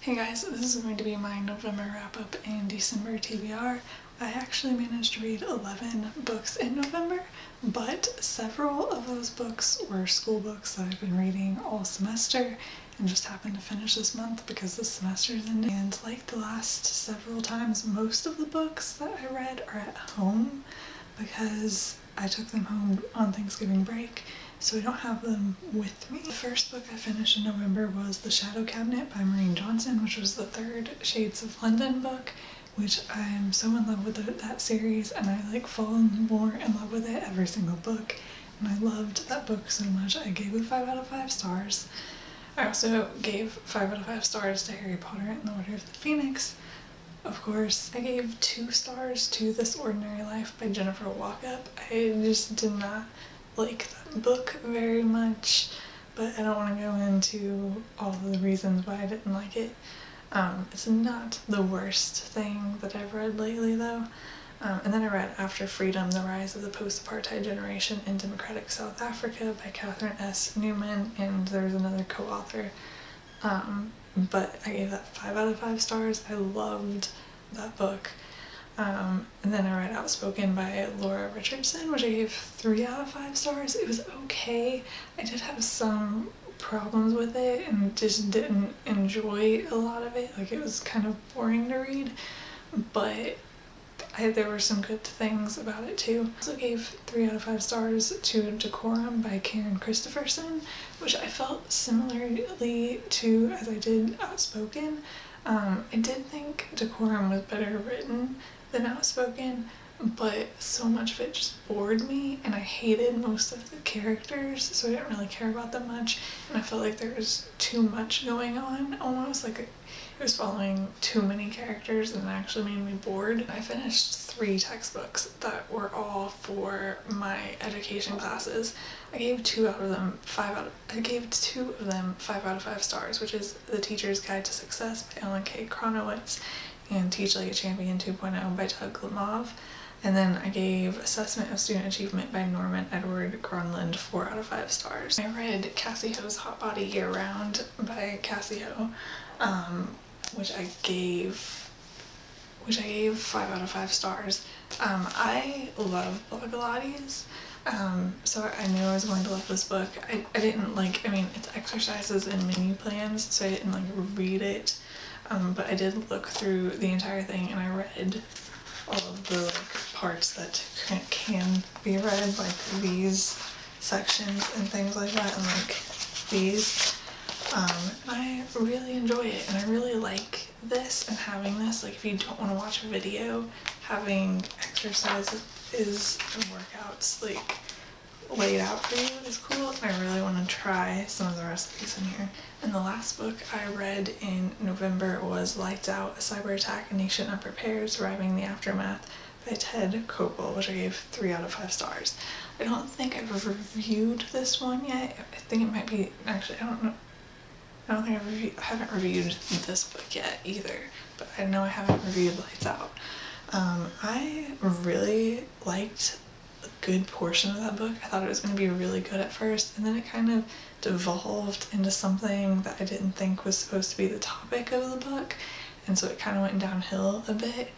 Hey guys, this is going to be my November wrap-up and December TBR. I actually managed to read 11 books in November, but several of those books were school books that I've been reading all semester and just happened to finish this month because the semester is ending. And like the last several times, most of the books that I read are at home because I took them home on Thanksgiving break, so I don't have them with me. The first book I finished in November was The Shadow Cabinet by Maureen Johnson, which was the third Shades of London book, which I'm so in love with that series, and I fall more in love with it every single book, and I loved that book so much I gave it 5 out of 5 stars. I also gave 5 out of 5 stars to Harry Potter and the Order of the Phoenix. Of course, I gave 2 stars to This Ordinary Life by Jennifer Walkup. I just did not like that book very much, but I don't want to go into all of the reasons why I didn't like it. It's not the worst thing that I've read lately though. And then I read After Freedom, The Rise of the Post-Apartheid Generation in Democratic South Africa by Catherine S. Newman, and there's another co-author. But I gave that 5 out of 5 stars. I loved that book. And then I read Outspoken by Laura Richardson, which I gave 3 out of 5 stars. It was okay. I did have some problems with it and just didn't enjoy a lot of it. It was kind of boring to read, but there were some good things about it too. I also gave 3 out of 5 stars to Decorum by Karen Christopherson, which I felt similarly to as I did Outspoken. I did think Decorum was better written than Outspoken, but so much of it just bored me, and I hated most of the characters, so I didn't really care about them much, and I felt like there was too much going on, almost it was following too many characters, and it actually made me bored. I finished 3 textbooks that were all for my education classes. I gave 2 of them 5 out of 5 stars, which is The Teacher's Guide to Success by Ellen K. Kronowitz and Teach Like a Champion 2.0 by Doug Lamov. And then I gave Assessment of Student Achievement by Norman Edward Gronlund 4 out of 5 stars. I read Cassie Ho's Hot Body Year Round by Cassie Ho, which I gave 5 out of 5 stars. I love Pilates, so I knew I was going to love this book. I didn't it's exercises and mini plans, so I didn't read it, but I did look through the entire thing, and I read all of the parts that can be read, these sections and things like that, and these. I really enjoy it, and I really like this, and having this, if you don't want to watch a video, having exercises and workouts laid out for you is cool, and I really want to try some of the recipes in here. And the last book I read in November was Lights Out, A Cyber Attack, A Nation Unprepared, Surviving the Aftermath by Ted Koppel, which I gave 3 out of 5 stars. I don't think I've reviewed this one yet. I think it might be, actually, I don't know. I don't think I haven't reviewed this book yet either, but I know I haven't reviewed Lights Out. I really liked a good portion of that book. I thought it was going to be really good at first, and then it kind of devolved into something that I didn't think was supposed to be the topic of the book, and so it kind of went downhill a bit.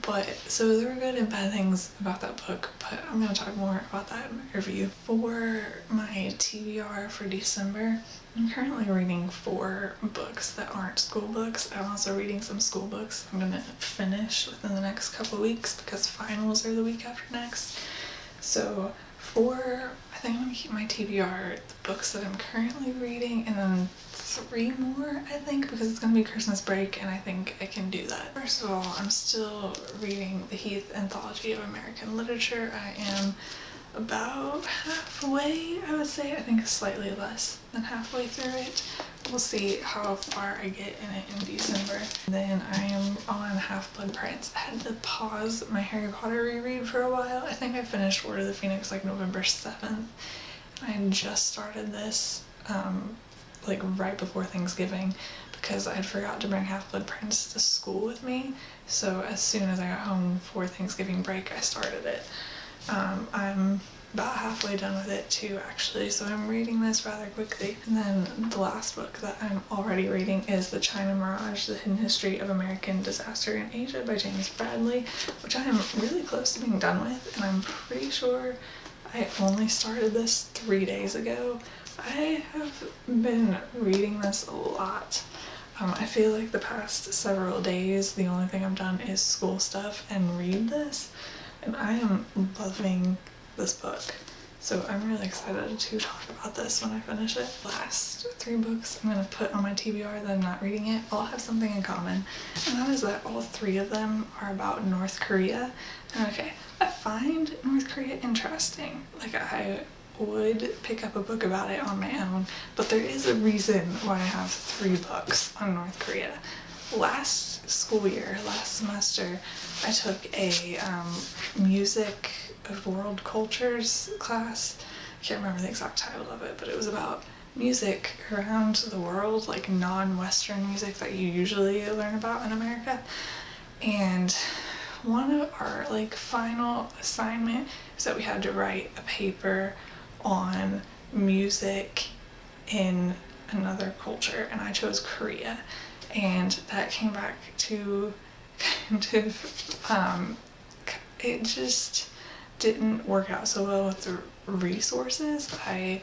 But so there were good and bad things about that book, but I'm going to talk more about that in my review. For my TBR for December, I'm currently reading 4 books that aren't school books. I'm also reading some school books I'm going to finish within the next couple weeks because finals are the week after next. So I think I'm going to keep my TBR, the books that I'm currently reading, and then 3 more, I think, because it's going to be Christmas break, and I think I can do that. First of all, I'm still reading the Heath Anthology of American Literature. I am about halfway, I would say. I think slightly less than halfway through it. We'll see how far I get in it in December. Then I am on Half-Blood Prince. I had to pause my Harry Potter reread for a while. I think I finished Order of the Phoenix November 7th. I just started this right before Thanksgiving because I had forgot to bring Half-Blood Prince to school with me. So as soon as I got home for Thanksgiving break, I started it. I'm about halfway done with it too, actually, so I'm reading this rather quickly. And then the last book that I'm already reading is The China Mirage, The Hidden History of American Disaster in Asia by James Bradley, which I am really close to being done with, and I'm pretty sure I only started this 3 days ago. I have been reading this a lot. I feel like the past several days, the only thing I've done is school stuff and read this, and I am loving this book. So I'm really excited to talk about this when I finish it. Last 3 books I'm going to put on my TBR that I'm not reading yet all have something in common, and that is that all 3 of them are about North Korea. And okay, I find North Korea interesting. Like, I would pick up a book about it on my own, but there is a reason why I have 3 books on North Korea. Last school year, last semester, I took a music of world cultures class. I can't remember the exact title of it, but it was about music around the world, like non-Western music that you usually learn about in America. And one of our like final assignment is that we had to write a paper on music in another culture, and I chose Korea, and that came back to kind of it just didn't work out so well with the resources. I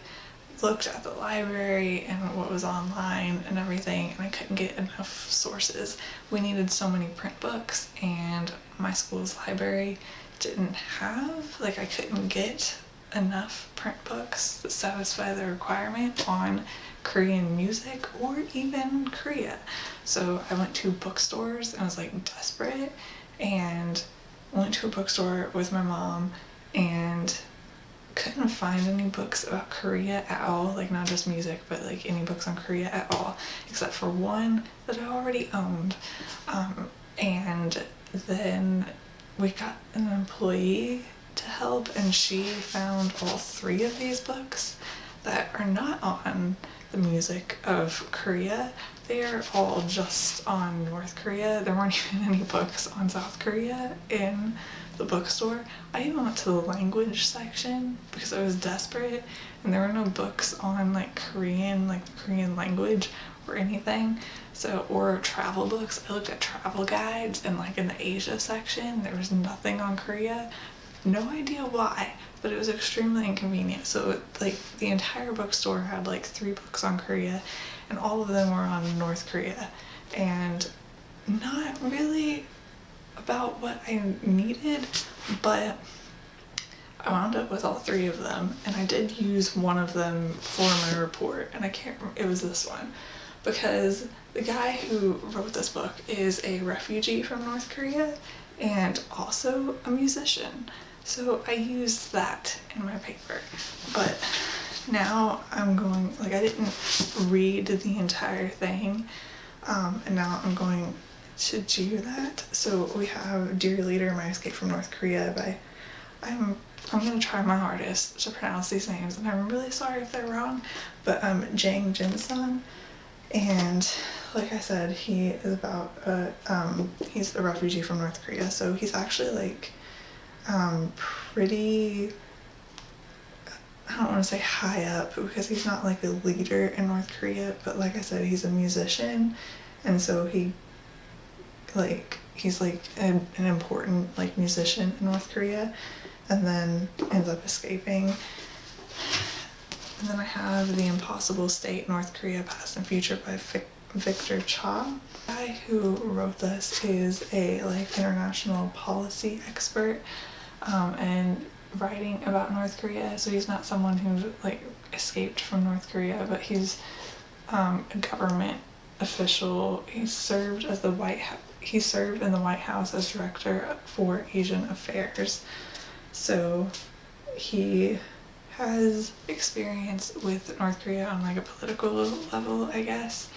looked at the library and what was online and everything, and I couldn't get enough sources. We needed so many print books, and my school's library didn't have, like, I couldn't get enough print books that satisfy the requirement on Korean music or even Korea. So I went to bookstores and I was like desperate, and went to a bookstore with my mom and couldn't find any books about Korea at all, like not just music, but like any books on Korea at all, except for one that I already owned. And then we got an employee to help, and she found all 3 of these books that are not on the music of Korea. They are all just on North Korea. There weren't even any books on South Korea in the bookstore. I even went to the language section because I was desperate, and there were no books on like Korean, like the Korean language or anything. So, or travel books. I looked at travel guides, and like in the Asia section there was nothing on Korea. No idea why, but it was extremely inconvenient. So like the entire bookstore had like 3 books on Korea, and all of them were on North Korea, and not really about what I needed, but I wound up with all 3 of them, and I did use one of them for my report, and I can't remember, it was this one, because the guy who wrote this book is a refugee from North Korea and also a musician. So I used that in my paper, but now I'm going, like, I didn't read the entire thing, and now I'm going to do that. So we have Dear Leader, My Escape from North Korea by, I'm going to try my hardest to pronounce these names, and I'm really sorry if they're wrong, but Jang Jin-sung, and like I said, he is about, he's a refugee from North Korea, so he's actually like pretty, I don't want to say high up because he's not like a leader in North Korea, but like I said, he's a musician, and so he's like an important like musician in North Korea, and then ends up escaping. And then I have The Impossible State, North Korea, Past and Future by Victor Cha. The guy who wrote this is a like international policy expert, and writing about North Korea. So he's not someone who like escaped from North Korea, but he's a government official. He served in the White House as director for Asian affairs. So he has experience with North Korea on like a political level, I guess,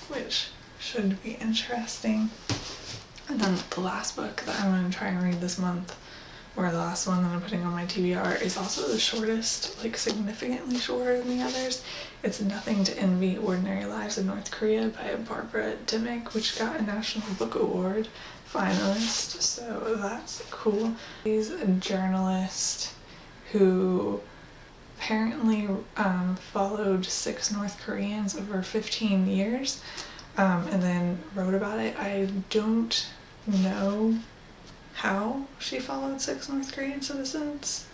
which should be interesting. And then the last book that I'm going to try and read this month, or the last one that I'm putting on my TBR, is also the shortest, like significantly shorter than the others. It's Nothing to Envy, Ordinary Lives in North Korea by Barbara Dimick, which got a National Book Award finalist, so that's cool. He's a journalist who apparently followed 6 North Koreans over 15 years and then wrote about it. I don't know how she followed 6 North Korean citizens,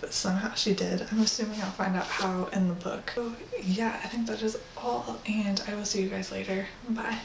but somehow she did. I'm assuming I'll find out how in the book. So yeah, I think that is all, and I will see you guys later. Bye.